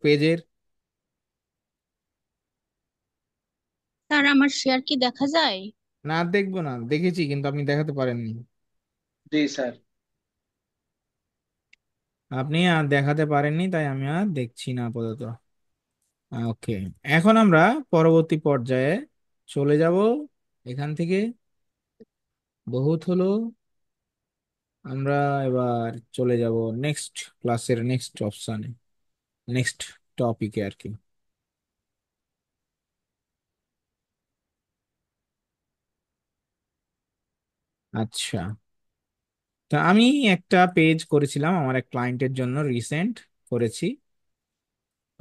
পেজের? স্যার, আমার শেয়ার কি দেখা যায়? না, দেখবো না, দেখেছি কিন্তু আপনি দেখাতে পারেননি। জি স্যার। আপনি আর দেখাতে পারেননি, তাই আমি আর দেখছি না আপাতত। ওকে, এখন আমরা পরবর্তী পর্যায়ে চলে যাব। এখান থেকে বহুত হলো, আমরা এবার চলে যাব নেক্সট ক্লাসের নেক্সট অপশানে, নেক্সট টপিকে আর কি। আচ্ছা, তা আমি একটা পেজ করেছিলাম আমার এক ক্লায়েন্টের জন্য, রিসেন্ট করেছি।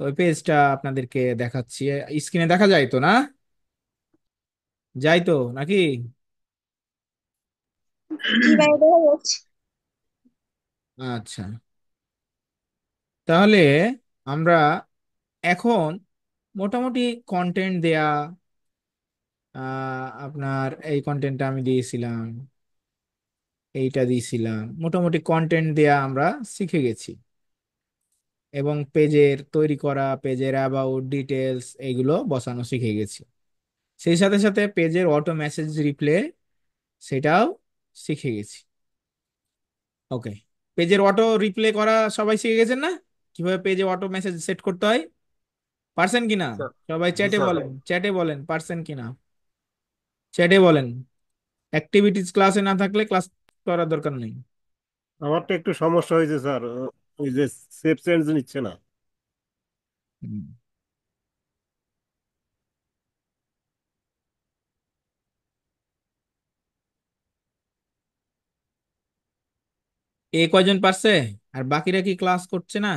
তো ওই পেজটা আপনাদেরকে দেখাচ্ছি। স্ক্রিনে দেখা যায় তো, না? যাই তো নাকি? জি ভাই, দেখা যাচ্ছে। আচ্ছা, তাহলে আমরা এখন মোটামুটি কন্টেন্ট দেয়া, আপনার এই কন্টেন্টটা আমি দিয়েছিলাম, এইটা দিয়েছিলাম, মোটামুটি কন্টেন্ট দেয়া আমরা শিখে গেছি। এবং পেজের তৈরি করা, পেজের অ্যাবাউট ডিটেলস এইগুলো বসানো শিখে গেছি। সেই সাথে সাথে পেজের অটো মেসেজ রিপ্লে, সেটাও শিখে গেছি। ওকে, পেজের অটো রিপ্লে করা সবাই শিখে গেছেন না? কিভাবে পেজে অটো মেসেজ সেট করতে হয়, পারছেন কিনা? স্যার। সবাই জি চ্যাটে স্যার। বলেন, চ্যাটে বলেন পারছেন কিনা, চ্যাটে বলেন। অ্যাক্টিভিটিস ক্লাসে না থাকলে ক্লাস করার দরকার নেই। আমার তো একটু সমস্যা হয়েছে স্যার, ওই যে সেফ চেঞ্জ নিচ্ছে না। হুম। এ কয়জন পারছে? আর বাকিরা কি ক্লাস করছে না?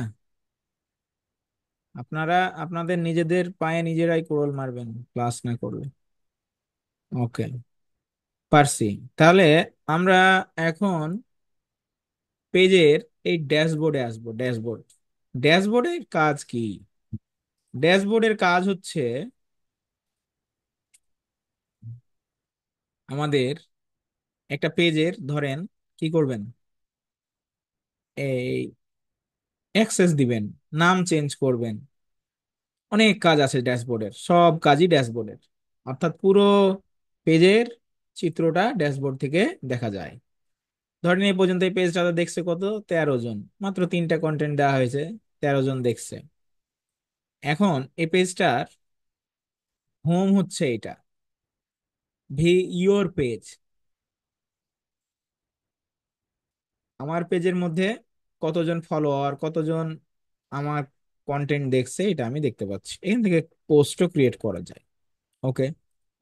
আপনারা আপনাদের নিজেদের পায়ে নিজেরাই কুড়োল মারবেন ক্লাস না করলে। ওকে, পারছি। তাহলে আমরা এখন পেজের এই ড্যাশবোর্ডে আসবো। ড্যাশবোর্ড, ড্যাশবোর্ডের কাজ কি? ড্যাশবোর্ডের কাজ হচ্ছে আমাদের একটা পেজের, ধরেন কি করবেন, এই অ্যাক্সেস দিবেন, নাম চেঞ্জ করবেন, অনেক কাজ আছে ড্যাশবোর্ডের, সব কাজই ড্যাশবোর্ডের। অর্থাৎ পুরো পেজের চিত্রটা ড্যাশবোর্ড থেকে দেখা যায়। ধরেন এই পর্যন্ত এই পেজটাতে দেখছে কত, 13 জন, মাত্র 3টা কন্টেন্ট দেওয়া হয়েছে, 13 জন দেখছে। এখন এই পেজটার হোম হচ্ছে এটা, ভি ইওর পেজ। আমার পেজের মধ্যে কতজন ফলোয়ার, কতজন আমার কন্টেন্ট দেখছে, এটা আমি দেখতে পাচ্ছি। এখান থেকে পোস্টও ক্রিয়েট করা যায়। ওকে,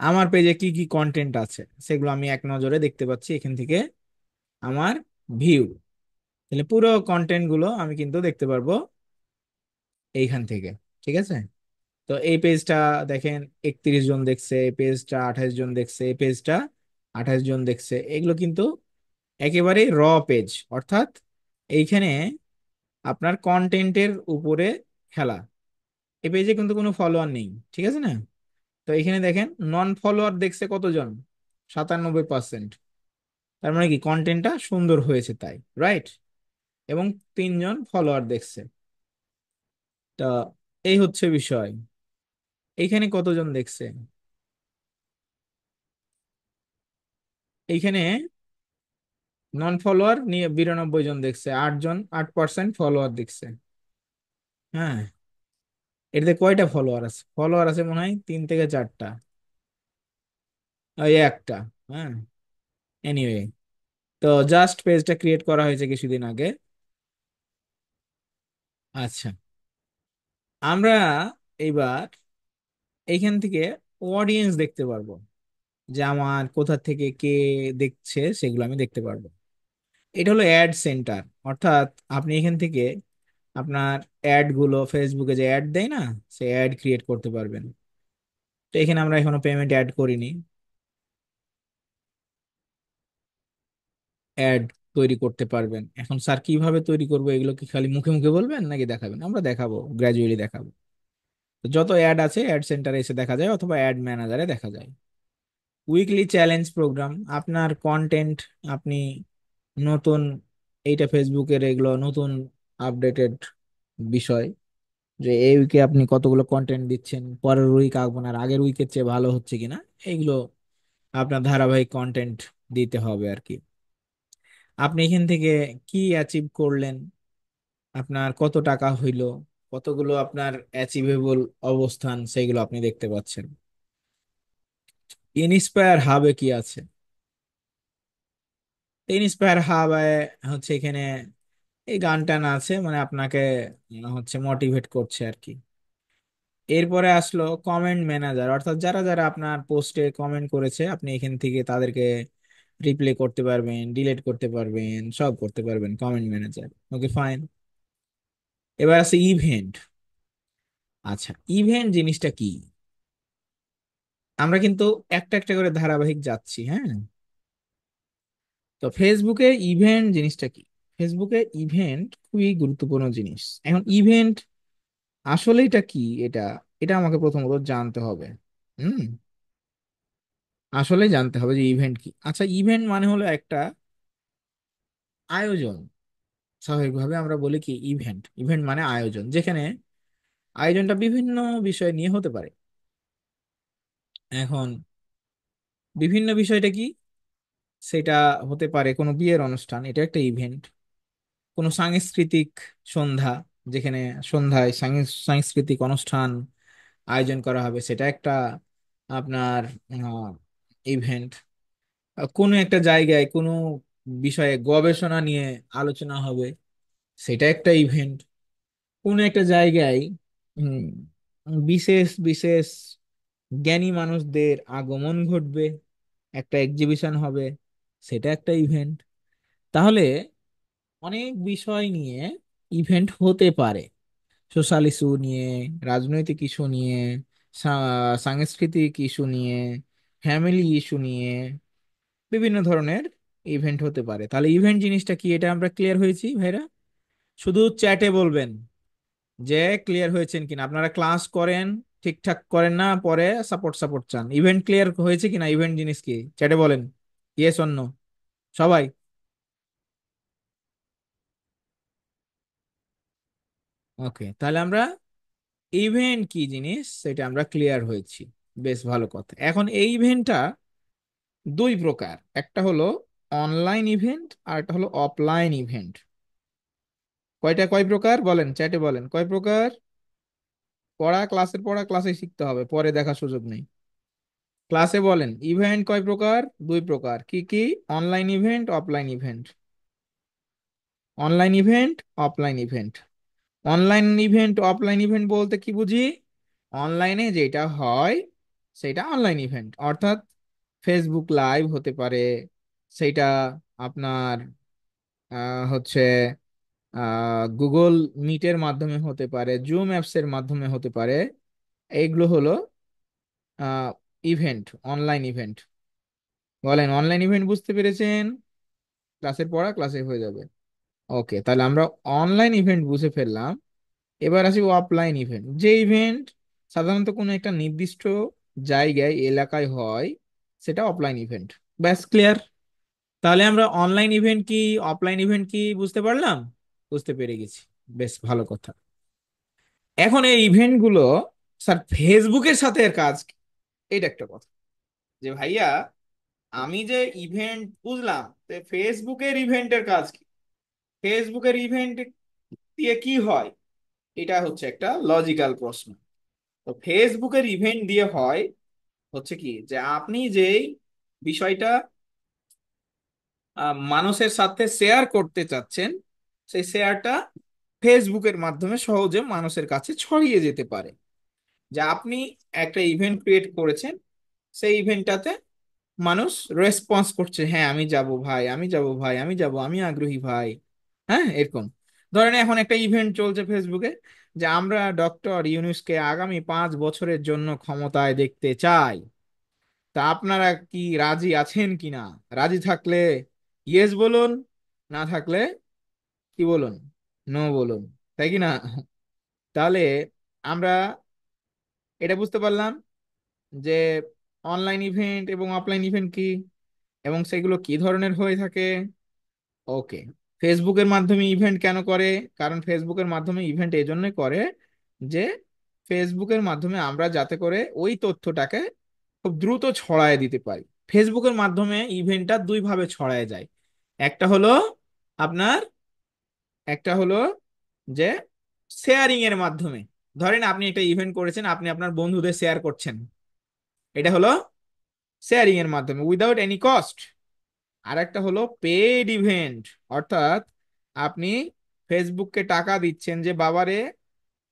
আমার পেজে কি কি কন্টেন্ট আছে সেগুলো আমি এক নজরে দেখতে পাচ্ছি এখান থেকে। আমার ভিউ, তাহলে পুরো কন্টেন্ট গুলো আমি কিন্তু দেখতে পারবো এইখান থেকে। ঠিক আছে, তো এই পেজটা দেখেন 31 জন দেখছে, এই পেজটা 28 জন দেখছে, এই পেজটা 28 জন দেখছে। এগুলো কিন্তু একেবারে র পেজ, অর্থাৎ এইখানে আপনার কন্টেন্টের উপরে খেলা। এই পেজে কিন্তু কোনো ফলোয়ার নেই, ঠিক আছে না? তো এখানে দেখেন নন ফলোয়ার দেখছে কতজন, 97%। তার মানে কি কন্টেন্টটা সুন্দর হয়েছে তাই, রাইট? এবং 3 জন ফলোয়ার দেখছে। তা এই হচ্ছে বিষয়। এইখানে কতজন দেখছে, এইখানে নন ফলোয়ার নিয়ে 92 জন দেখছে, 8 জন, 8% ফলোয়ার দেখছে। হ্যাঁ, এটাতে কয়টা ফলোয়ার আছে? ফলোয়ার আছে মনে হয় 3 থেকে 4টা, ওই একটা। হ্যাঁ, এনিওয়ে, তো জাস্ট পেজটা ক্রিয়েট করা হয়েছে কিছুদিন আগে। আচ্ছা, আমরা এইবার এইখান থেকে অডিয়েন্স দেখতে পারবো, যে আমার কোথা থেকে কে দেখছে সেগুলো আমি দেখতে পারবো। এটা হলো অ্যাড সেন্টার। অর্থাৎ আপনি এখান থেকে আপনার অ্যাড গুলো, ফেসবুকে যে অ্যাড দেয় না, সে অ্যাড ক্রিয়েট করতে পারবেন। তো এখানে আমরা এখনো পেমেন্ট অ্যাড করিনি। অ্যাড তৈরি করতে পারবেন। এখন স্যার কিভাবে তৈরি করবো, এগুলো কি খালি মুখে মুখে বলবেন নাকি দেখাবেন? আমরা দেখাবো, গ্র্যাজুয়ালি দেখাবো। তো যত অ্যাড আছে অ্যাড সেন্টারে এসে দেখা যায়, অথবা অ্যাড ম্যানেজারে দেখা যায়। উইকলি চ্যালেঞ্জ প্রোগ্রাম, আপনার কন্টেন্ট আপনি নতুন, এইটা ফেসবুকের এগুলো নতুন আপডেটেড বিষয়। যে এই উইকে আপনি কতগুলো কন্টেন্ট দিচ্ছেন, পরের উইক আপনার আগের উইকের চেয়ে ভালো হচ্ছে কিনা, এইগুলো আপনার ধারাবাহিক কন্টেন্ট দিতে হবে আর কি। আপনি এখান থেকে কি অ্যাচিভ করলেন, আপনার কত টাকা হইলো, কতগুলো আপনার অ্যাচিভেবল অবস্থান, সেগুলো আপনি দেখতে পাচ্ছেন। ইনস্পায়ার হাবে কি আছে? ইনস্পায়ার হাবে হচ্ছে এখানে এই গান টান আছে, মানে আপনাকে হচ্ছে মোটিভেট করছে আর কি। এরপরে আসলো কমেন্ট ম্যানেজার, অর্থাৎ যারা যারা আপনার পোস্টে কমেন্ট করেছে আপনি এখান থেকে তাদেরকে রিপ্লে করতে পারবেন, ডিলিট করতে পারবেন, সব করতে পারবেন কমেন্ট ম্যানেজার। Okay fine. এবার আছে ইভেন্ট। আচ্ছা, ইভেন্ট জিনিসটা কি? আমরা কিন্তু একটা একটা করে ধারাবাহিক যাচ্ছি, হ্যাঁ। তো ফেসবুকে ইভেন্ট জিনিসটা কি? ফেসবুকে ইভেন্ট খুবই গুরুত্বপূর্ণ জিনিস। এখন ইভেন্ট আসলে এটা কি, এটা এটা আমাকে প্রথমত জানতে হবে। হুম, আসলে জানতে হবে যে ইভেন্ট কি। আচ্ছা, ইভেন্ট মানে হলো একটা আয়োজন। স্বাভাবিকভাবে আমরা বলি কি ইভেন্ট, ইভেন্ট মানে আয়োজন, যেখানে আয়োজনটা বিভিন্ন বিষয় নিয়ে হতে পারে। এখন বিভিন্ন বিষয়টা কি, সেটা হতে পারে কোনো বিয়ের অনুষ্ঠান, এটা একটা ইভেন্ট। কোনো সাংস্কৃতিক সন্ধ্যা, যেখানে সন্ধ্যায় সাংস্কৃতিক অনুষ্ঠান আয়োজন করা হবে, সেটা একটা আপনার ইভেন্ট। কোনো একটা জায়গায় কোনো বিষয়ে গবেষণা নিয়ে আলোচনা হবে, সেটা একটা ইভেন্ট। কোনো একটা জায়গায় উম, বিশেষ বিশেষ জ্ঞানী মানুষদের আগমন ঘটবে, একটা এক্সিবিশন হবে, সেটা একটা ইভেন্ট। তাহলে অনেক বিষয় নিয়ে ইভেন্ট হতে পারে। সোশ্যাল ইস্যু নিয়ে, রাজনৈতিক ইস্যু নিয়ে, সাংস্কৃতিক ইস্যু নিয়ে, ফ্যামিলি ইস্যু নিয়ে বিভিন্ন ধরনের ইভেন্ট হতে পারে। তাহলে ইভেন্ট জিনিসটা কি, এটা আমরা ক্লিয়ার হয়েছি ভাইরা? শুধু চ্যাটে বলবেন যে ক্লিয়ার হয়েছেন কিনা। আপনারা ক্লাস করেন, ঠিকঠাক করেন না, পরে সাপোর্ট সাপোর্ট চান। ইভেন্ট ক্লিয়ার হয়েছে কিনা, ইভেন্ট জিনিস কি, চ্যাটে বলেন ইয়েস অর নো সবাই। ওকে, তাহলে আমরা ইভেন্ট কি জিনিস সেটা আমরা ক্লিয়ার হয়েছি। বেশ ভালো কথা। এখন এই ইভেন্টটা দুই প্রকার, একটা হলো অনলাইন ইভেন্ট আর একটা হলো অফলাইন ইভেন্ট। কয় প্রকার বলেন, চ্যাটে বলেন কয় প্রকার। ক্লাসের পড়া ক্লাসে শিখতে হবে, পরে দেখার সুযোগ নেই। ক্লাসে বলেন ইভেন্ট কয় প্রকার? দুই প্রকার। কি কি? Online event, offline event. Online event, offline event. Online event offline event বলতে কি বুঝি? অনলাইনে যেটা হয় সেটা অনলাইন ইভেন্ট, অর্থাৎ ফেসবুক লাইভ হতে পারে, সেটা আপনার হচ্ছে গুগল মিটের মাধ্যমে হতে পারে, জুম অ্যাপস এর মাধ্যমে হতে পারে। এইগুলো হলো ইভেন্ট, অনলাইন ইভেন্ট। বলেন অনলাইন ইভেন্ট বুঝতে পেরেছেন? ক্লাসের পড়া ক্লাসে হয়ে যাবে। ওকে, তাহলে আমরা অনলাইন ইভেন্ট বুঝে ফেললাম। এবার আসি অফলাইন ইভেন্ট, যে ইভেন্ট সাধারণত কোনো একটা নির্দিষ্ট জায়গায় এলাকায় হয়, সেটা অফলাইন ইভেন্ট। ব্যাস ক্লিয়ার। তাহলে আমরা অনলাইন ইভেন্ট কি, অফলাইন ইভেন্ট কি বুঝতে পারলাম, বুঝতে পেরে গেছি। বেশ ভালো কথা। এখন এই ইভেন্ট গুলো, স্যার ফেসবুকের সাথে এর কাজ কি? এটা একটা কথা, যে ভাইয়া আমি যে ইভেন্ট বুঝলাম, তো ফেসবুকের ইভেন্টের কাজ কি? ফেসবুকের ইভেন্ট দিয়ে কি হয়? এটা হচ্ছে একটা লজিক্যাল প্রশ্ন। তো ফেসবুকের ইভেন্ট দিয়ে হয় হচ্ছে কি, যে আপনি যেই বিষয়টা মানুষের সাথে শেয়ার করতে চাচ্ছেন, সেই শেয়ারটা ফেসবুকের মাধ্যমে সহজে মানুষের কাছে ছড়িয়ে যেতে পারে। যে আপনি একটা ইভেন্ট ক্রিয়েট করেছেন, সেই ইভেন্টটাতে মানুষ রেসপন্স করছে, হ্যাঁ আমি যাব ভাই, আমি যাব ভাই, আমি যাব, আমি আগ্রহী ভাই। হ্যাঁ, এরকম। ধরেন এখন একটা ইভেন্ট চলছে ফেসবুকে, যে আমরা ডক্টর ইউনূসকে আগামী 5 বছরের জন্য ক্ষমতায় দেখতে চাই। তা আপনারা কি রাজি আছেন কিনা? রাজি থাকলে ইয়েস বলুন, না থাকলে কি বলুন, নো বলুন, তাই কি না? তাহলে আমরা এটা বুঝতে পারলাম যে অনলাইন ইভেন্ট এবং অফলাইন ইভেন্ট কি, এবং সেগুলো কি ধরনের হয়ে থাকে। ওকে, ফেসবুকের মাধ্যমে ইভেন্ট কেন করে? কারণ ফেসবুকের মাধ্যমে ইভেন্ট এজন্য করে যে ফেসবুকের মাধ্যমে আমরা যাতে করে ওই তথ্যটাকে খুব দ্রুত ছড়ায় দিতে পারি। ফেসবুকের মাধ্যমে ইভেন্টটা দুই ভাবে ছড়ায় যায়। একটা হলো আপনার একটা হলো যে শেয়ারিং এর মাধ্যমে। ধরেন আপনি একটা ইভেন্ট করেছেন, আপনি আপনার বন্ধুদের শেয়ার করছেন, এটা হলো শেয়ারিং এর মাধ্যমে উইদাউট এনি কস্ট। আর একটা হলো পেড ইভেন্ট, অর্থাৎ আপনি ফেসবুককে টাকা দিচ্ছেন যে বাবারে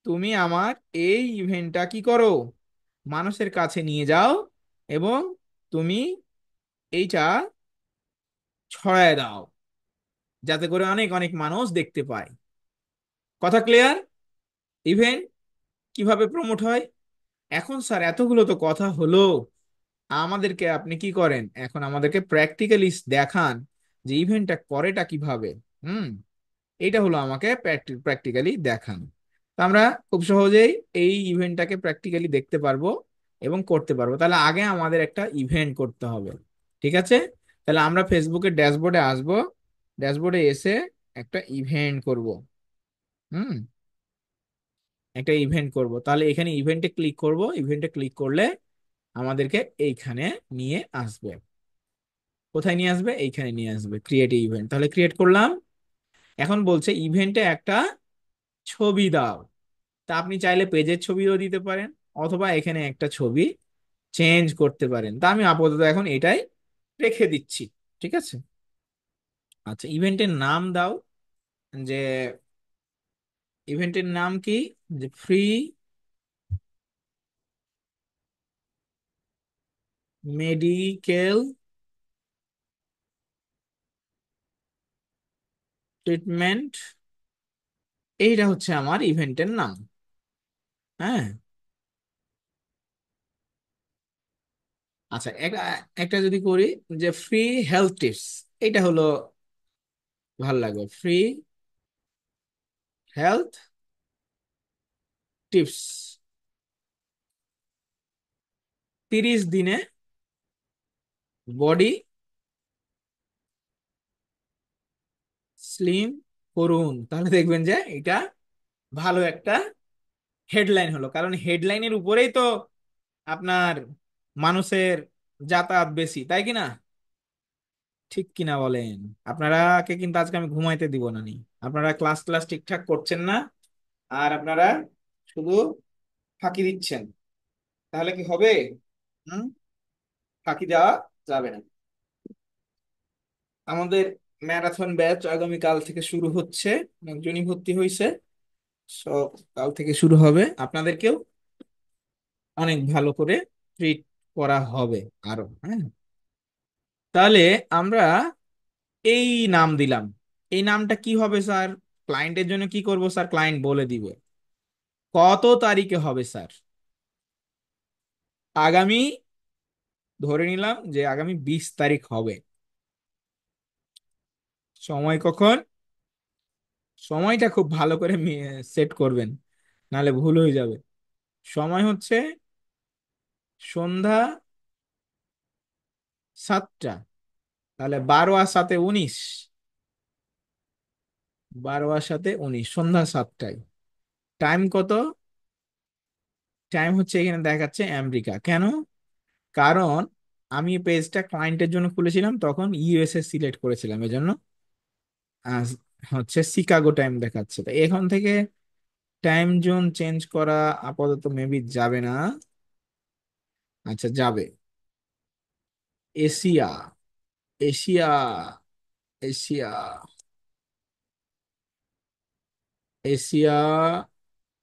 তুমি আমার এই ইভেন্টটা কি করো, মানুষের কাছে নিয়ে যাও এবং তুমি এইটা ছড়ায় দাও যাতে করে অনেক অনেক মানুষ দেখতে পায়। কথা ক্লিয়ার? ইভেন্ট কিভাবে প্রমোট হয়। এখন স্যার এতগুলো তো কথা হলো, আমাদেরকে আপনি কি করেন, এখন আমাদেরকে প্র্যাকটিক্যালি দেখান যে ইভেন্টটা করেটা কিভাবে। হুম, এইটা হলো আমাকে প্র্যাকটিক্যালি দেখান। তো আমরা খুব সহজেই এই ইভেন্টটাকে প্র্যাকটিক্যালি দেখতে পারবো এবং করতে পারবো। তাহলে আগে আমাদের একটা ইভেন্ট করতে হবে। ঠিক আছে, তাহলে আমরা ফেসবুকের ড্যাশবোর্ডে আসবো, ড্যাশবোর্ডে এসে একটা ইভেন্ট করব। হুম, একটা ইভেন্ট করব, তাহলে এখানে ইভেন্টে ক্লিক করব। ইভেন্টে ক্লিক করলে আমাদেরকে এইখানে নিয়ে আসবে। কোথায় নিয়ে আসবে? এইখানে নিয়ে আসবে, ক্রিয়েট ইভেন্ট। তাহলে ক্রিয়েট করলাম। এখন বলছে ইভেন্টে একটা ছবি দাও। তা আপনি চাইলে পেজের ছবিও দিতে পারেন, অথবা এখানে একটা ছবি চেঞ্জ করতে পারেন। তা আমি আপাতত এখন এটাই রেখে দিচ্ছি। ঠিক আছে, আচ্ছা ইভেন্টের নাম দাও। যে ইভেন্টের নাম কি? যে ফ্রি মেডিকেল ট্রিটমেন্ট, এইটা হচ্ছে আমার ইভেন্টের নাম। হ্যাঁ, আচ্ছা একটা একটা যদি করি যে ফ্রি হেলথ টিপস, এটা হলো ভালো লাগবে। ফ্রি হেলথ টিপস, 30 দিনে বডি স্লিম করুন। তাহলে দেখবেন যে এটা ভালো একটা হেডলাইন হলো, কারণ হেডলাইনের উপরেই তো আপনার মানুষের যাতায়াত বেশি, তাই কি না? ঠিক কিনা বলেন? আপনারাকে কিন্তু আজকে আমি ঘুমাইতে দিব না নি। আপনারা ক্লাস ক্লাস ঠিকঠাক করছেন না, আর আপনারা শুধু ফাঁকি দিচ্ছেন। তাহলে কি হবে? হুম, ফাঁকি দেওয়া যাবে না। আমাদের ম্যারাথন ব্যাচ আগামীকাল থেকে শুরু হচ্ছে। একজনই ভর্তি হয়েছে, সব কাল থেকে শুরু হবে। আপনাদেরকেও অনেক ভালো করে ট্রিট করা হবে আরো। হ্যাঁ, তাহলে আমরা এই নাম দিলাম। এই নামটা কি হবে স্যার? ক্লায়েন্টের জন্য কি করব স্যার? ক্লায়েন্ট বলে দিবে। কত তারিখে হবে স্যার? আগামী, ধরে নিলাম যে আগামী 20 তারিখ হবে। সময় কখন? সময়টা খুব ভালো করে সেট করবেন, নাহলে ভুল হয়ে যাবে। সময় হচ্ছে সন্ধ্যা 7টা। তাহলে 12 আর 7-এ 19, 12 আর 7-এ 19, সন্ধ্যা 7টায়। টাইম কত? টাইম হচ্ছে এখানে দেখাচ্ছে আমেরিকা। কেন? কারণ আমি পেজটা ক্লায়েন্টের জন্য খুলেছিলাম, তখন ইউএসএ সিলেক্ট করেছিলাম, এজন্য আহ, হচ্ছে শিকাগো টাইম দেখাচ্ছে। তো এখন থেকে টাইম জোন চেঞ্জ করা আপাতত মেবি যাবে না। আচ্ছা যাবে। Asia, Asia, Asia, Asia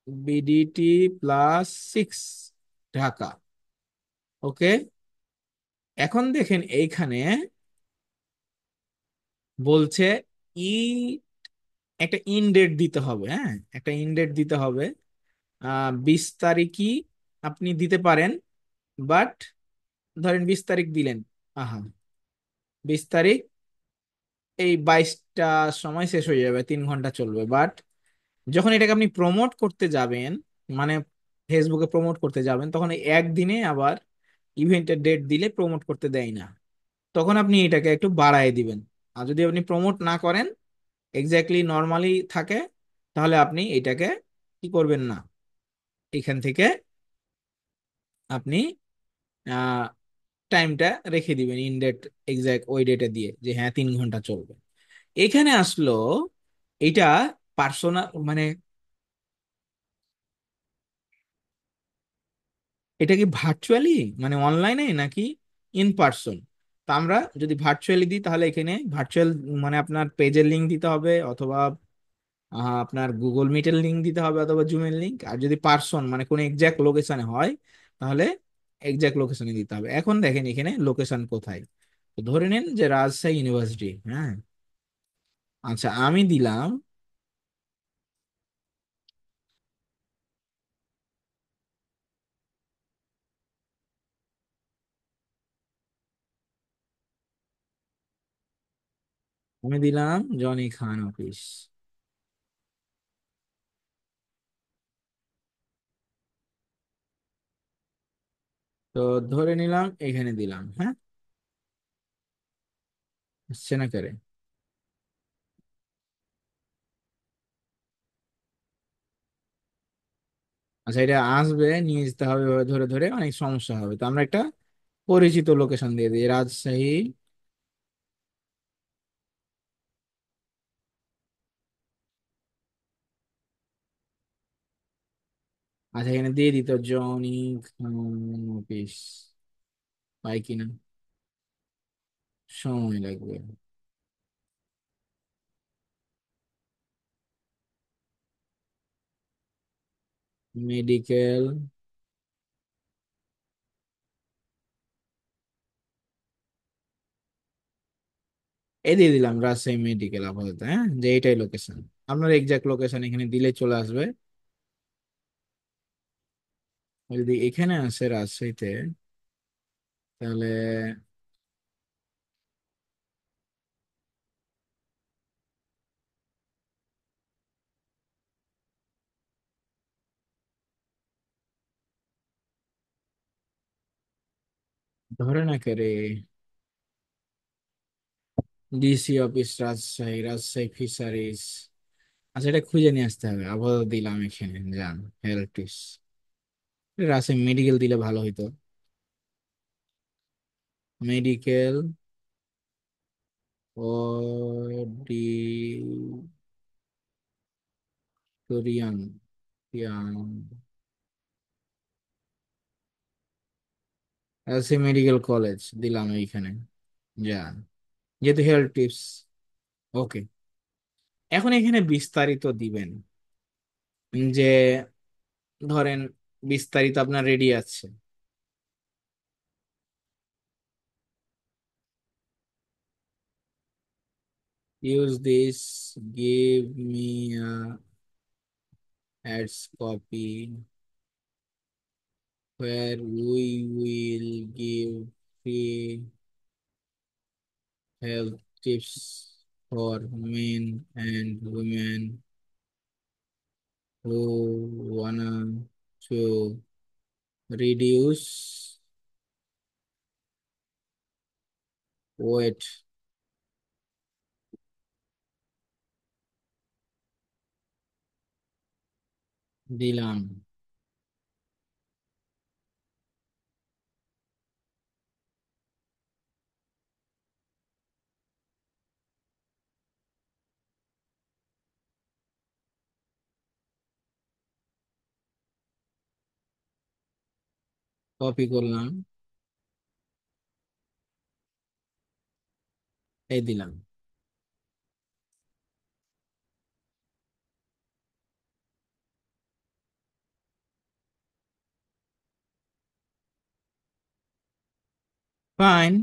BDT +6 Dhaka. Okay, এখন দেখেন এইখানে বলছে ই একটা ইন ডেট দিতে হবে। হ্যাঁ, একটা ইন ডেট দিতে হবে। 20 তারিখই আপনি দিতে পারেন, বাট ধরেন 20 তারিখ দিলেন। আহা, 20 তারিখ, এই 22টা সময় শেষ হয়ে যাবে, 3 ঘন্টা চলবে। বাট যখন এটাকে আপনি প্রমোট করতে যাবেন, মানে ফেসবুকে প্রমোট করতে যাবেন, তখন এই একদিনে আবার ইভেন্টের ডেট দিলে প্রমোট করতে দেয় না। তখন আপনি এটাকে একটু বাড়ায় দিবেন। আর যদি আপনি প্রমোট না করেন, এক্স্যাক্টলি নর্মালি থাকে, তাহলে আপনি এটাকে কি করবেন না, এখান থেকে আপনি টাইমটা রেখে দিবেন, ইন ডেট এক্সাক্ট ওই ডেটে দিয়ে যে হ্যাঁ 3 ঘন্টা চলবে। এখানে আসলো এটা পার্সোনাল, মানে এটা কি ভার্চুয়ালি, মানে অনলাইনে নাকি ইন পার্সন? তা আমরা যদি ভার্চুয়ালি দিই তাহলে এখানে ভার্চুয়াল মানে আপনার পেজের লিঙ্ক দিতে হবে, অথবা আপনার গুগল মিটের লিঙ্ক দিতে হবে, অথবা জুমের লিঙ্ক। আর যদি পার্সন মানে কোন এক্সাক্ট লোকেশনে হয় তাহলে এক্সাক্ট লোকেশনে দিতে হবে। এখন দেখেন এখানে লোকেশন কোথায়, তো ধরে নিন যে রাজশাহী ইউনিভার্সিটি। হ্যাঁ, আচ্ছা আমি দিলাম, আমি দিলাম জনি খান অফিস। তো ধরে নিলাম এখানে দিলাম। হ্যাঁ, আসছে না করে? আচ্ছা, এটা আসবে, নিয়ে যেতে হবে এভাবে ধরে ধরে, অনেক সমস্যা হবে। তো আমরা একটা পরিচিত লোকেশন দিয়ে দিই, রাজশাহী। আচ্ছা, এখানে দিয়ে দিত জনি খান অফিস, পাই কিনা, সময় লাগবে। মেডিকেল, এই দিয়ে দিলাম রাজশাহী মেডিকেল আপাতত। হ্যাঁ, যে এইটাই লোকেশন। আপনার এক্সাক্ট লোকেশন এখানে দিলে চলে আসবে। যদি এখানে আসে রাজশাহীতে, তাহলে ধরে না কে রে, DC office Rajshahi, Rajshahi fisheries. আচ্ছা, এটা খুঁজে নিয়ে আসতে হবে। আপাতত দিলাম এখানে যান হেল্প টিপস। রাজশাহী মেডিকেল দিলে ভালো হইতো। Medical auditorium, Rajshahi medical college দিলাম এইখানে, যান, যেহেতু হেল্প টিপস। ওকে, এখন এখানে বিস্তারিত দিবেন, যে ধরেন বিস্তারিত আপনার রেডি আছে। Use this, give me ads copy where we will give free health tips for men and women who wanna to reduce weight। দিলাম, কপি করলাম, এই দিলাম। ফাইন।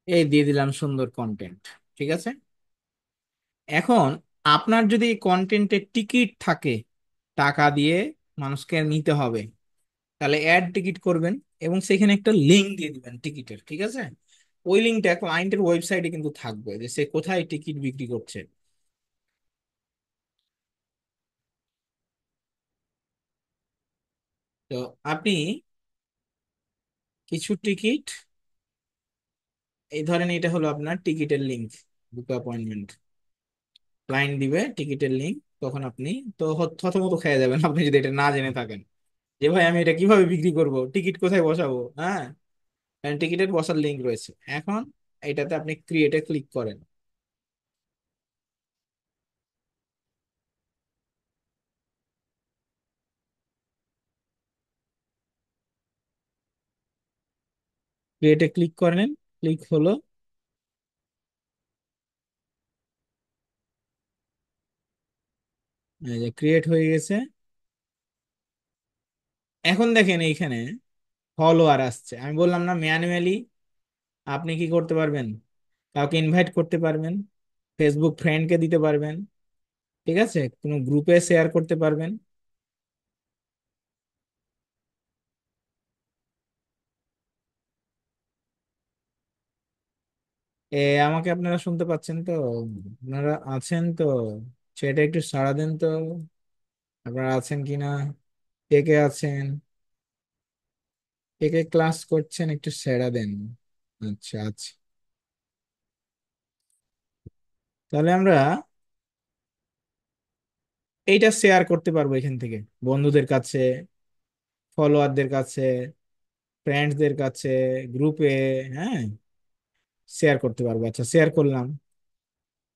এই দিয়ে দিলাম সুন্দর কন্টেন্ট। ঠিক আছে, এখন আপনার যদি কন্টেন্টের টিকিট থাকে, টাকা দিয়ে মানুষকে নিতে হবে, তাহলে অ্যাড টিকিট করবেন এবং সেখানে একটা লিঙ্ক দিয়ে দিবেন টিকিটের। ঠিক আছে, ওই লিঙ্কটা ক্লায়েন্টের ওয়েবসাইটে কিন্তু থাকবে যে সে কোথায় টিকিট বিক্রি করছে। তো আপনি কিছু টিকিট, এই ধরেন এটা হলো আপনার টিকিটের লিঙ্ক, বুক অ্যাপয়েন্টমেন্ট, ক্লায়েন্ট দিবে টিকিটের লিঙ্ক, তখন আপনি তো থতমত খেয়ে যাবেন আপনি যদি এটা না জেনে থাকেন যে ভাই আমি এটা কিভাবে বিক্রি করব, টিকিট কোথায় বসাবো। হ্যাঁ, টিকিটের বসার লিঙ্ক রয়েছে। এখন এটাতে আপনি ক্রিয়েটে ক্লিক করেন। ক্রিয়েটে ক্লিক করেন, ক্লিক হলো, এই যে ক্রিয়েট হয়ে গেছে। এখন দেখেন এইখানে ফলোয়ার আসছে। আমি বললাম না ম্যানুয়ালি আপনি কি করতে পারবেন, কাউকে ইনভাইট করতে পারবেন, ফেসবুক ফ্রেন্ডকে দিতে পারবেন, ঠিক আছে, কোনো গ্রুপে শেয়ার করতে পারবেন। এ আমাকে আপনারা শুনতে পাচ্ছেন তো? আপনারা আছেন তো? সেটা একটু সাড়া দেন তো, আপনারা আছেন কিনা, কে কে আছেন, কে কে ক্লাস করছেন একটু সাড়া দেন। আচ্ছা আচ্ছা, তাহলে আমরা এইটা শেয়ার করতে পারবো এখান থেকে বন্ধুদের কাছে, ফলোয়ারদের কাছে, ফ্রেন্ডসদের কাছে, গ্রুপে। হ্যাঁ, শেয়ার করতে পারবো। আচ্ছা, শেয়ার করলাম।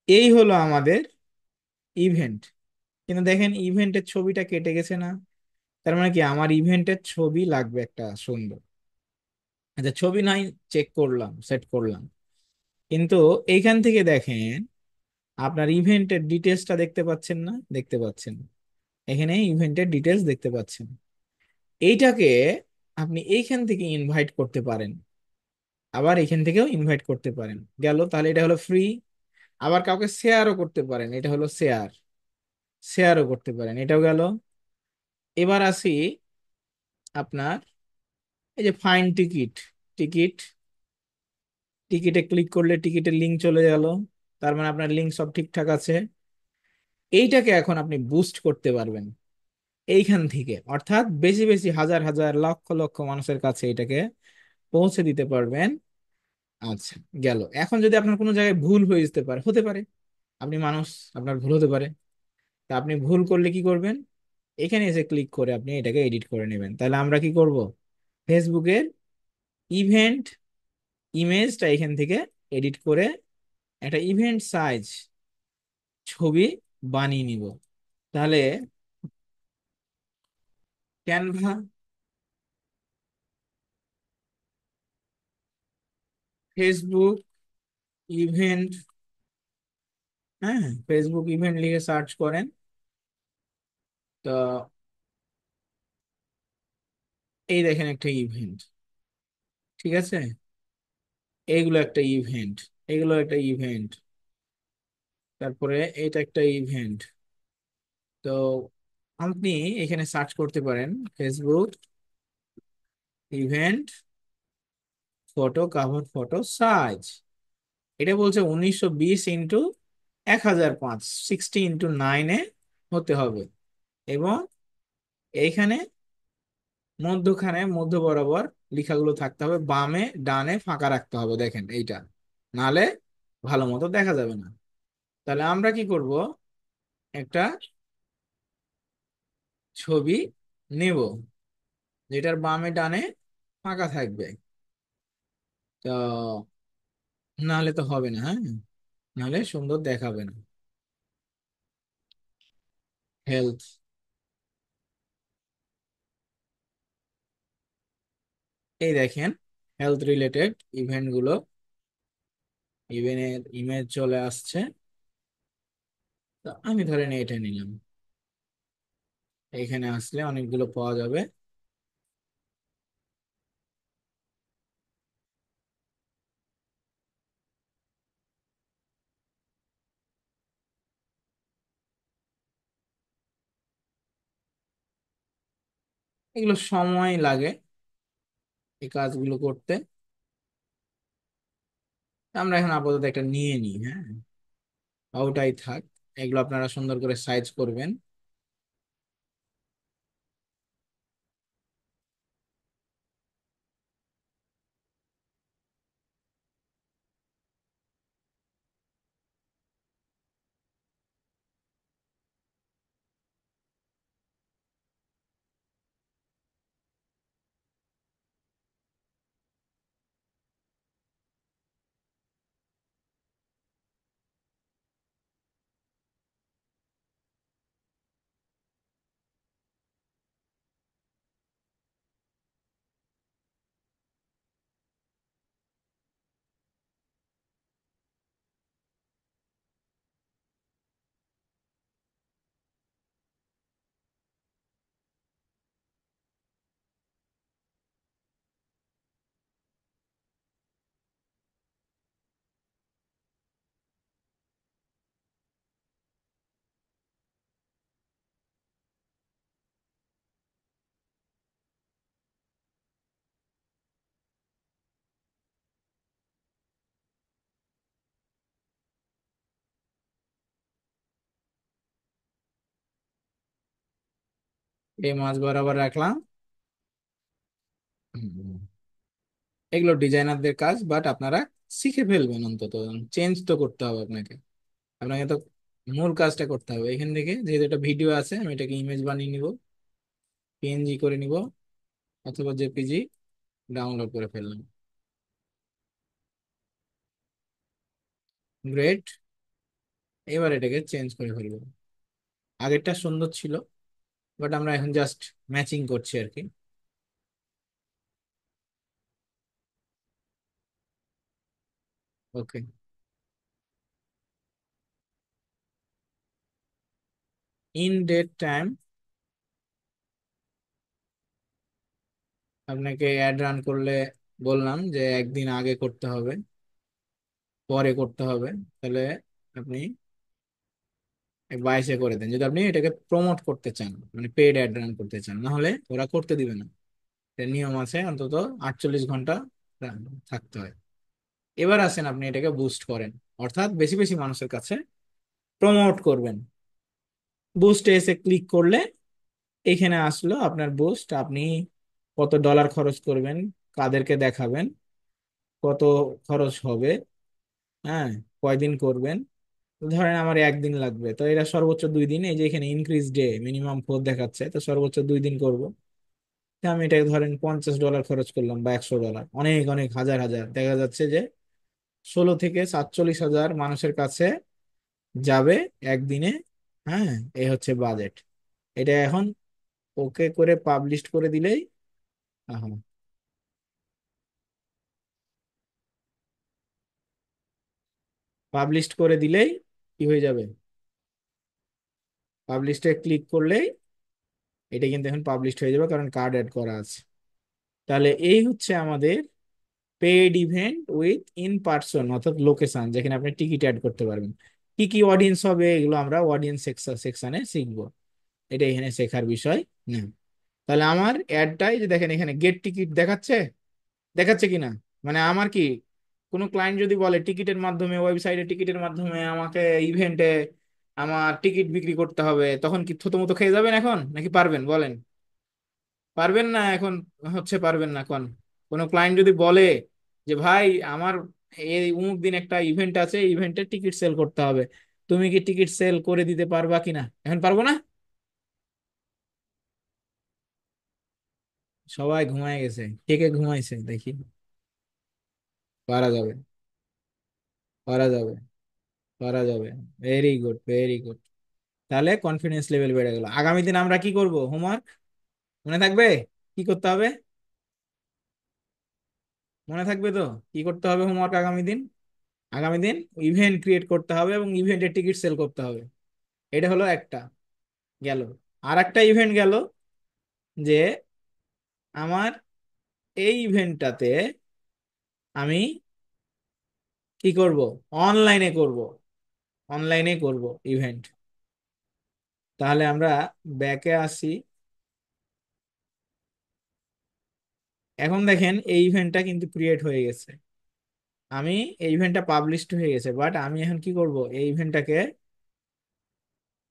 এই হলো আমাদের ইভেন্ট। কিন্তু দেখেন ইভেন্টের ছবিটা কেটে গেছে না? তার মানে কি আমার ইভেন্টের ছবি লাগবে একটা সুন্দর। আচ্ছা, ছবি নাই, চেক করলাম, সেট করলাম, কিন্তু এইখান থেকে দেখেন আপনার ইভেন্টের ডিটেলসটা দেখতে পাচ্ছেন না? দেখতে পাচ্ছেন, এখানে ইভেন্টের ডিটেলস দেখতে পাচ্ছেন। এইটাকে আপনি এইখান থেকে ইনভাইট করতে পারেন, আবার এখান থেকেও ইনভাইট করতে পারেন। গেল, তাহলে এটা হলো ফ্রি। আবার কাউকে শেয়ারও করতে পারেন, এটা হলো শেয়ার, শেয়ারও করতে পারেন, এটাও গেল। এবার আসি আপনার এই যে ফাইন টিকিট, টিকিট, টিকিটে ক্লিক করলে টিকিটের লিঙ্ক চলে গেল, তার মানে আপনার লিঙ্ক সব ঠিকঠাক আছে। এইটাকে এখন আপনি বুস্ট করতে পারবেন এইখান থেকে, অর্থাৎ বেশি বেশি হাজার হাজার লক্ষ লক্ষ মানুষের কাছে এটাকে পৌঁছে দিতে পারবেন। আচ্ছা, গেল। এখন যদি আপনার কোনো জায়গায় ভুল হয়ে যেতে পারে, হতে পারে, আপনি মানুষ, আপনার ভুল হতে পারে, তা আপনি ভুল করলে কি করবেন? এখানে এসে ক্লিক করে আপনি এটাকে এডিট করে নেবেন। তাহলে আমরা কি করব, ফেসবুকের ইভেন্ট ইমেজটা এখান থেকে এডিট করে একটা ইভেন্ট সাইজ ছবি বানিয়ে নিব। তাহলে ক্যানভা, ফেসবুক ইভেন্ট, হ্যাঁ, ফেসবুক ইভেন্ট লিখে সার্চ করেন। তো এই দেখেন একটা ইভেন্ট, ঠিক আছে, এইগুলো একটা ইভেন্ট, এগুলো একটা ইভেন্ট, তারপরে এটা একটা ইভেন্ট। তো আপনি এখানে সার্চ করতে পারেন Facebook event photo cover photo size. এটা বলছে 1920 ইন্টু 1005, 60 ইন্টু 9-এ হতে হবে। এবং এইখানে মধ্যখানে মধ্য বরাবর লেখাগুলো থাকতে হবে, বামে ডানে ফাঁকা রাখতে হবে, দেখেন এইটা, নালে ভালো মতো দেখা যাবে না। তাহলে আমরা কি করব, একটা ছবি নেব যেটার বামে ডানে ফাঁকা থাকবে। তো নাহলে তো হবে না, হ্যাঁ, নাহলে সুন্দর দেখাবে না। হেলথ, এই দেখেন হেলথ রিলেটেড ইভেন্ট গুলো, ইভেন্টের ইমেজ চলে আসছে। তো আমি ধরেন এটা নিলাম, এখানে আসলে অনেকগুলো পাওয়া যাবে। এগুলো সময় লাগে এই কাজগুলো করতে। আমরা এখন আপাতত একটা নিয়ে নিই, হ্যাঁ, ওটাই থাক। এগুলো আপনারা সুন্দর করে সাইজ করবেন। এই মাছ বরাবর রাখলাম। হুম, এগুলো ডিজাইনারদের কাজ, বাট আপনারা শিখে ফেলবেন অন্তত। চেঞ্জ তো করতে হবে আপনাকে, আপনাকে তো মূল কাজটা করতে হবে। এখান থেকে যেহেতু এটা ভিডিও আছে, আমি এটাকে ইমেজ বানিয়ে নিব, পিএনজি করে নিব, অথবা জেপিজি ডাউনলোড করে ফেললাম। গ্রেট। এবার এটাকে চেঞ্জ করে ফেলবো। আগেরটা সুন্দর ছিল, বাট আমরা এখন জাস্ট ম্যাচিং করছি আর কি। ওকে। ইন ডেট টাইম, আপনাকে অ্যাড রান করলে বললাম যে একদিন আগে করতে হবে, পরে করতে হবে। তাহলে আপনি 22-এ করে দেন, যদি আপনি এটাকে প্রমোট করতে চান, মানে পেড অ্যাড রান করতে চান, না হলে ওরা করতে দিবে না। এর নিয়ম আছে, অন্তত 48 ঘন্টা থাকতে হয়। এবার আসেন আপনি এটাকে বুস্ট করেন, অর্থাৎ বেশি বেশি মানুষের কাছে প্রমোট করবেন। বুস্টে এসে ক্লিক করলে এখানে আসলো আপনার বুস্ট। আপনি কত ডলার খরচ করবেন, কাদেরকে দেখাবেন, কত খরচ হবে, হ্যাঁ, কয়দিন করবেন। ধরেন আমার একদিন লাগবে, তো এটা সর্বোচ্চ 2 দিন। এই যে এখানে ইনক্রিজ ডে মিনিমাম 4 দেখাচ্ছে, তো সর্বোচ্চ 2 দিন করব। তো আমি এটাকে ধরেন $50 খরচ করলাম, বা $100। অনেক অনেক হাজার হাজার দেখা যাচ্ছে যে 16 থেকে 47 হাজার মানুষের কাছে যাবে একদিনে। হ্যাঁ, এই হচ্ছে বাজেট। এটা এখন ওকে করে পাবলিশ করে দিলেই, পাবলিশ করে দিলেই কি হয়ে যাবে, পাবলিশে ক্লিক করলেই এটা কিন্তু এখন পাবলিশ হয়ে যাবে, কারণ কার্ড অ্যাড করা আছে। তাহলে এই হচ্ছে আমাদের paid event with in person, অর্থাৎ লোকেশন, যেখানে আপনি টিকিট অ্যাড করতে পারবেন। কি কি অডিয়েন্স হবে এগুলো আমরা অডিয়েন্স সেকশনে শিখবো, এটা এখানে শেখার বিষয় না। তাহলে আমার অ্যাডটাই যে দেখেন এখানে গেট টিকিট দেখাচ্ছে, দেখাচ্ছে কিনা, মানে আমার কি কোনো ক্লায়েন্ট যদি বলে টিকিটের মাধ্যমে, ওয়েবসাইটে টিকিটের মাধ্যমে আমাকে ইভেন্টে আমার টিকিট বিক্রি করতে হবে, তখন কি থতমত খেয়ে যাবেন এখন, নাকি পারবেন বলেন? পারবেন না এখন, হচ্ছে পারবেন না। কোন কোনো ক্লায়েন্ট যদি বলে যে ভাই আমার এই অমুক দিন একটা ইভেন্ট আছে, ইভেন্টের টিকিট সেল করতে হবে, তুমি কি টিকিট সেল করে দিতে পারবা কিনা, এখন পারবো না? সবাই ঘুমায় গেছে, কে কে ঘুমাইছে দেখি। পারা যাবে, পারা যাবে, পারা যাবে। Very good, very good. তাহলে কনফিডেন্স লেভেল বেড়ে গেল। আগামী দিন আমরা কি করব, হোমওয়ার্ক মনে থাকবে? কি করতে হবে, মনে থাকবে তো? কি করতে হবে হোমওয়ার্ক আগামী দিন? আগামী দিন ইভেন্ট ক্রিয়েট করতে হবে এবং ইভেন্টের টিকিট সেল করতে হবে। এটা হলো একটা গেল। আর একটা ইভেন্ট গেল, যে আমার এই ইভেন্টটাতে আমি কি করব, অনলাইনে করব, অনলাইনে করব ইভেন্ট। তাহলে আমরা ব্যাকে আসি, এখন দেখেন এই ইভেন্টটা কিন্তু ক্রিয়েট হয়ে গেছে, আমি এই ইভেন্টটা পাবলিশড হয়ে গেছে, বাট আমি এখন কি করব, এই ইভেন্টটাকে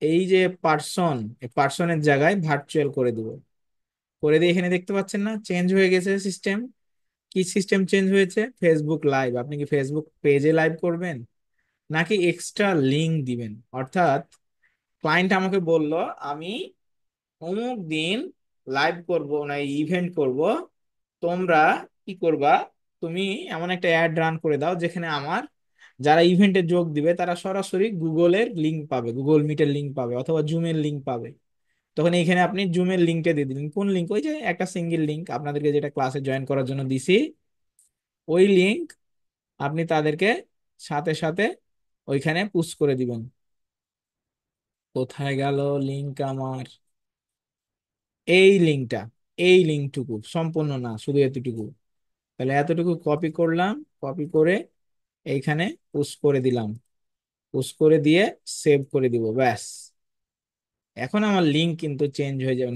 এই যে পার্সন, এই পার্সনের জায়গায় ভার্চুয়াল করে দিব। করে দিয়ে এখানে দেখতে পাচ্ছেন না চেঞ্জ হয়ে গেছে সিস্টেম। কি সিস্টেম চেঞ্জ হয়েছে? Facebook live. আপনি কি ফেসবুক পেজে লাইভ করবেন নাকি এক্সট্রা লিংক দিবেন? অর্থাৎ ক্লায়েন্ট আমাকে বলল আমি অমুক দিন লাইভ করব না ইভেন্ট করব, তোমরা কি করবা, তুমি এমন একটা অ্যাড রান করে দাও যেখানে আমার যারা ইভেন্টে যোগ দিবে তারা সরাসরি গুগলের লিংক পাবে, গুগল মিটের লিংক পাবে অথবা জুমের লিংক পাবে। তখন এইখানে আপনি জুমের লিংকটা দিয়ে দিলেন। কোন লিংক? ওই যে একটা সিঙ্গেল লিংক আপনাদেরকে যেটা ক্লাসে জয়েন করার জন্য দিছি, ওই লিংক আপনি তাদেরকে সাথে সাথে ওইখানে পুশ করে দিবেন। কোথায় গেল লিংক আমার? এই লিঙ্কটা, এই লিঙ্কটুকু সম্পূর্ণ না, শুধু এতটুকু। তাহলে এতটুকু কপি করলাম, কপি করে এইখানে পুশ করে দিলাম, পুশ করে দিয়ে সেভ করে দিব, ব্যাস। এখন আমার লিঙ্ক কিন্তু চেঞ্জ হয়ে যাবে,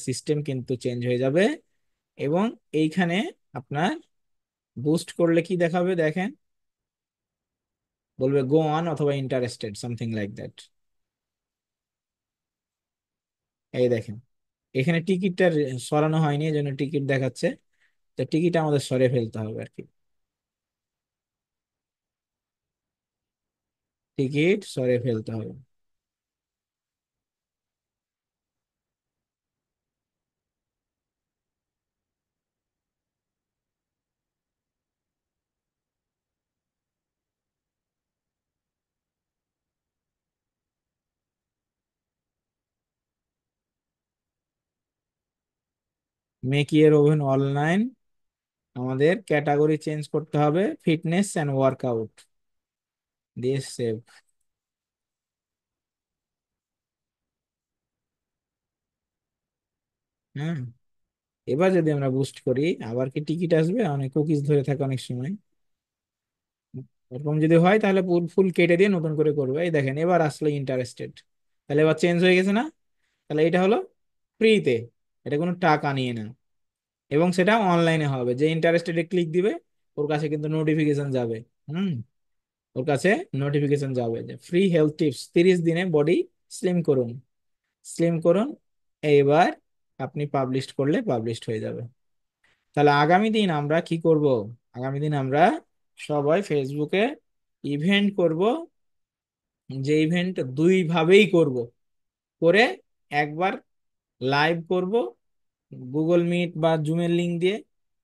সিস্টেম কিন্তু চেঞ্জ হয়ে যাবে। এবং এইখানে আপনার বুস্ট করলে কি দেখাবে দেখেন, বলবে গো অন অথবা ইন্টারেস্টেড, সামথিং লাইক দ্যাট। এই দেখেন এখানে টিকিটটা সরানো হয়নি, এই জন্য টিকিট দেখাচ্ছে। তো টিকিট আমাদের সরিয়ে ফেলতে হবে আর কি, টিকিট সরিয়ে ফেলতে হবে। মেক ইয়ের ওভেন অনলাইন, আমাদের ক্যাটাগরি চেঞ্জ করতে হবে, ফিটনেস অ্যান্ড ওয়ার্কআউট, দিয়ে সেভ। হ্যাঁ, এবার যদি আমরা বুস্ট করি আবার কি টিকিট আসবে? অনেক কুকিজ ধরে থাকে অনেক সময়। এরকম যদি হয় তাহলে ফুল ফুল কেটে দিয়ে নতুন করে করবে। এই দেখেন এবার আসলে ইন্টারেস্টেড, তাহলে এবার চেঞ্জ হয়ে গেছে না? তাহলে এটা হলো ফ্রিতে, এটা কোনো টাকা নিয়ে না, এবং সেটা অনলাইনে হবে। যে ইন্টারেস্টেড ক্লিক দিবে ওর কাছে কিন্তু নোটিফিকেশন যাবে। হুম, ওর কাছে নোটিফিকেশন যাবে যে ফ্রি হেলথ টিপস, 30 দিনে বডি স্লিম করুন, স্লিম করুন। এইবার আপনি পাবলিশ করলে পাবলিশড হয়ে যাবে। তাহলে আগামী দিন আমরা কি করব? আগামী দিন আমরা সবাই ফেসবুকে ইভেন্ট করব, যে ইভেন্ট দুই ভাবেই করব। করে একবার লাইভ করব গুগল মিট বা জুমের লিংক দিয়ে,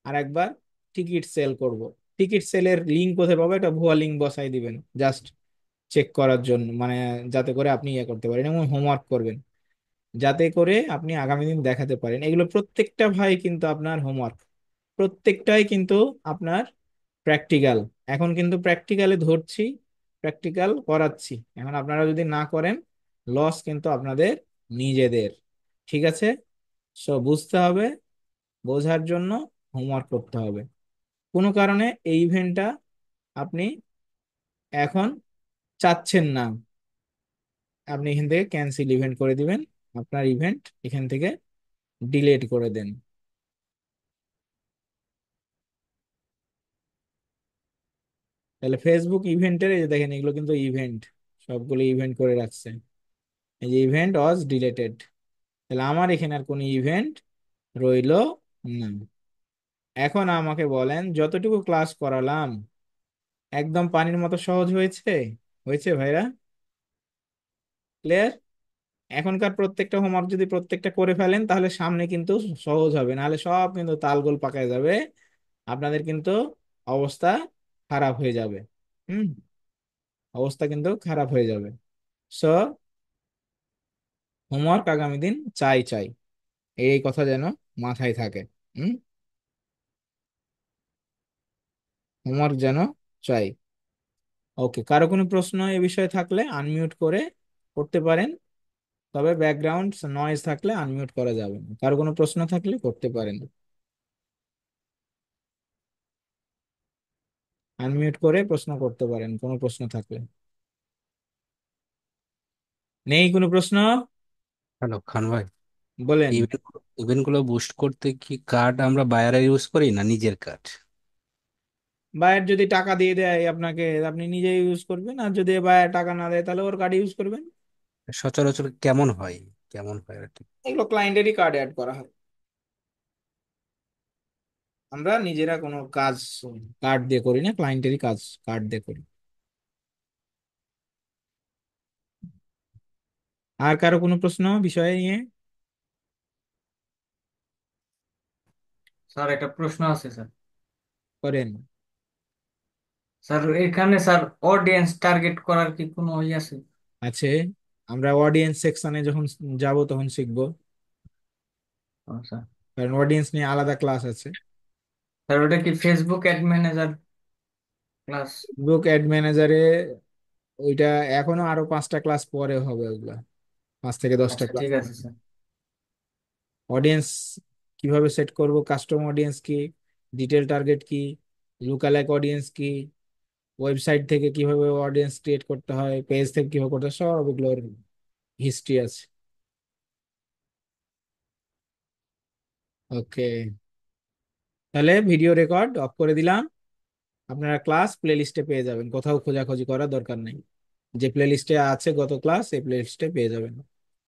আর একবার টিকিট সেল করব। টিকিট সেলের লিংক কোথায় পাবো? একটা ভুয়া লিংক বসাই দিবেন জাস্ট চেক করার জন্য, মানে যাতে করে আপনি ইয়ে করতে পারেন এবং হোমওয়ার্ক করবেন, যাতে করে আপনি আগামী দিন দেখাতে পারেন। এগুলো প্রত্যেকটা ভাই কিন্তু আপনার হোমওয়ার্ক, প্রত্যেকটাই কিন্তু আপনার প্র্যাকটিক্যাল। এখন কিন্তু প্র্যাকটিক্যালে ধরছি, প্র্যাকটিক্যাল করাচ্ছি। এখন আপনারা যদি না করেন লস কিন্তু আপনাদের নিজেদের। ঠিক আছে? সো বুঝতে হবে, বোঝার জন্য হোমওয়ার্ক করতে হবে। কোনো কারণে এই ইভেন্টটা আপনি এখন চাচ্ছেন না, আপনি এখান থেকে ক্যান্সেল ইভেন্ট করে দিবেন, আপনার ইভেন্ট এখান থেকে ডিলিট করে দেন। তাহলে ফেসবুক ইভেন্টের এই যে দেখেন এগুলো কিন্তু ইভেন্ট, সবগুলো ইভেন্ট করে রাখছে। এই যে ইভেন্ট ওয়াজ ডিলেটেড, তাহলে আমার এখানে আর কোনো ইভেন্ট রইলো না। এখন আমাকে বলেন যতটুকু ক্লাস করালাম একদম পানির মতো সহজ হয়েছে? হয়েছে ভাইরা? ক্লিয়ার? এখনকার প্রত্যেকটা হোমওয়ার্ক যদি প্রত্যেকটা করে ফেলেন তাহলে সামনে কিন্তু সহজ হবে, নাহলে সব কিন্তু তালগোল পাকায় যাবে, আপনাদের কিন্তু অবস্থা খারাপ হয়ে যাবে। হুম, অবস্থা কিন্তু খারাপ হয়ে যাবে। সো হোমওয়ার্ক আগামী দিন চাই চাই, এই কথা যেন মাথায় থাকে। হুম, হোমওয়ার্ক যেন চাই। ওকে, কারো কোনো প্রশ্ন এ বিষয়ে থাকলে আনমিউট করে করতে পারেন, তবে ব্যাকগ্রাউন্ড নয়েজ থাকলে আনমিউট করা যাবে না। কারো কোনো প্রশ্ন থাকলে করতে পারেন, আনমিউট করে প্রশ্ন করতে পারেন কোনো প্রশ্ন থাকলে। নেই কোনো প্রশ্ন? হ্যালো খান ভাই। বলেন। ইভেন্ট ইভেন্ট গুলো বুস্ট করতে কি কার্ড আমরা বায়ারে ইউজ করি না নিজের কার্ড? বায়ার যদি টাকা দিয়ে দেয় আপনাকে, আপনি নিজে ইউজ করবেন, আর যদি বায়ার টাকা না দেয় তাহলে ওর কার্ড ইউজ করবেন। সচরাচর কেমন হয়, কেমন হয় আর কি? এগুলো ক্লায়েন্টেরই কার্ড অ্যাড করা হয়। আমরা নিজেরা কোনো কাজ কার্ড দিয়ে করি না, ক্লায়েন্টেরই কাজ কার্ড দিয়ে করি। আর কারো কোনো প্রশ্ন বিষয়ে নিয়ে? স্যার একটা প্রশ্ন আছে স্যার। করেন। স্যার এখানে স্যার অডিয়েন্স টার্গেট করার কি কোনো ইয়ে আছে? আছে, আমরা অডিয়েন্স সেকশনে যখন যাব তখন শিখবো, ও স্যার। কারণ অডিয়েন্স নিয়ে আলাদা ক্লাস আছে। স্যার ওটা কি ফেসবুক অ্যাড ম্যানেজার ক্লাস? বুক অ্যাড ম্যানেজারে ওইটা এখনো আরো 5টা ক্লাস পরে হবে, ওইগুলা 5 থেকে 10টা আচ্ছা ক্লাস। ঠিক আছে স্যার। অডিয়েন্স কিভাবে সেট করব, কাস্টম অডিয়েন্স কি, ডিটেল টার্গেট কি, লুকালাইক অডিয়েন্স কি, ওয়েবসাইট থেকে কিভাবে অডিয়েন্স ক্রিয়েট করতে হয়, পেজ থেকে কিভাবে করতে হয়, সব এগুলোর হিস্ট্রি আছে। ওকে, তাহলে ভিডিও রেকর্ড অফ করে দিলাম। আপনারা ক্লাস প্লে লিস্টে পেয়ে যাবেন, কোথাও খোঁজাখুঁজি করার দরকার নেই। যে প্লে লিস্টে আছে গত ক্লাস, এই প্লে লিস্টে পেয়ে যাবেন।